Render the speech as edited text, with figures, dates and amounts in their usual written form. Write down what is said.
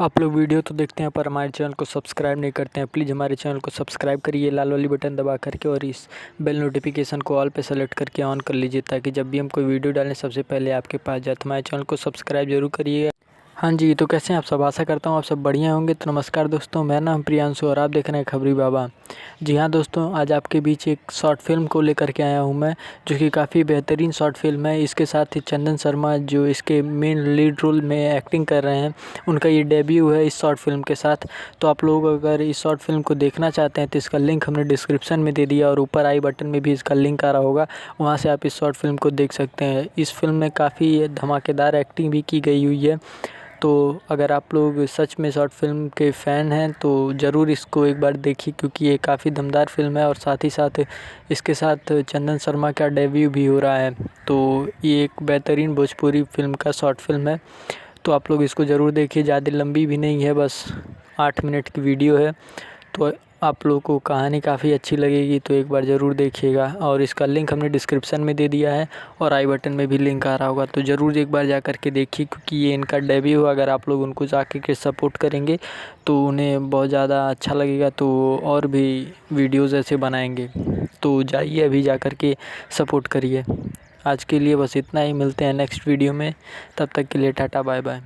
आप लोग वीडियो तो देखते हैं पर हमारे चैनल को सब्सक्राइब नहीं करते हैं। प्लीज़ हमारे चैनल को सब्सक्राइब करिए लाल वाली बटन दबा करके और इस बेल नोटिफिकेशन को ऑल पे सेलेक्ट करके ऑन कर लीजिए ताकि जब भी हम कोई वीडियो डालें सबसे पहले आपके पास जाए। तो हमारे चैनल को सब्सक्राइब जरूर करिए। हाँ जी, तो कैसे हैं आप सब? आशा करता हूँ आप सब बढ़िया होंगे। तो नमस्कार दोस्तों, मेरा नाम प्रियांशु और आप देख रहे हैं खबरी बाबा। जी हाँ दोस्तों, आज आपके बीच एक शॉर्ट फिल्म को लेकर के आया हूँ मैं, जो कि काफ़ी बेहतरीन शॉर्ट फिल्म है। इसके साथ ही चंदन शर्मा जो इसके मेन लीड रोल में एक्टिंग कर रहे हैं, उनका ये डेब्यू है इस शॉर्ट फिल्म के साथ। तो आप लोग अगर इस शॉर्ट फिल्म को देखना चाहते हैं तो इसका लिंक हमने डिस्क्रिप्शन में दे दिया और ऊपर आई बटन में भी इसका लिंक आ रहा होगा, वहाँ से आप इस शॉर्ट फिल्म को देख सकते हैं। इस फिल्म में काफ़ी धमाकेदार एक्टिंग भी की गई हुई है। तो अगर आप लोग सच में शॉर्ट फिल्म के फ़ैन हैं तो ज़रूर इसको एक बार देखिए, क्योंकि ये काफ़ी दमदार फिल्म है और साथ ही साथ इसके साथ चंदन शर्मा का डेब्यू भी हो रहा है। तो ये एक बेहतरीन भोजपुरी फिल्म का शॉर्ट फिल्म है। तो आप लोग इसको ज़रूर देखिए, ज़्यादा लंबी भी नहीं है, बस 8 मिनट की वीडियो है। तो आप लोगों को कहानी काफ़ी अच्छी लगेगी, तो एक बार ज़रूर देखिएगा। और इसका लिंक हमने डिस्क्रिप्शन में दे दिया है और आई बटन में भी लिंक आ रहा होगा, तो ज़रूर एक बार जा कर के देखिए, क्योंकि ये इनका डेब्यू। अगर आप लोग उनको जाके के सपोर्ट करेंगे तो उन्हें बहुत ज़्यादा अच्छा लगेगा, तो और भी वीडियोज़ ऐसे बनाएंगे। तो जाइए अभी जा कर के सपोर्ट करिए। आज के लिए बस इतना ही, मिलते हैं नेक्स्ट वीडियो में। तब तक के लिए टाटा बाय बाय।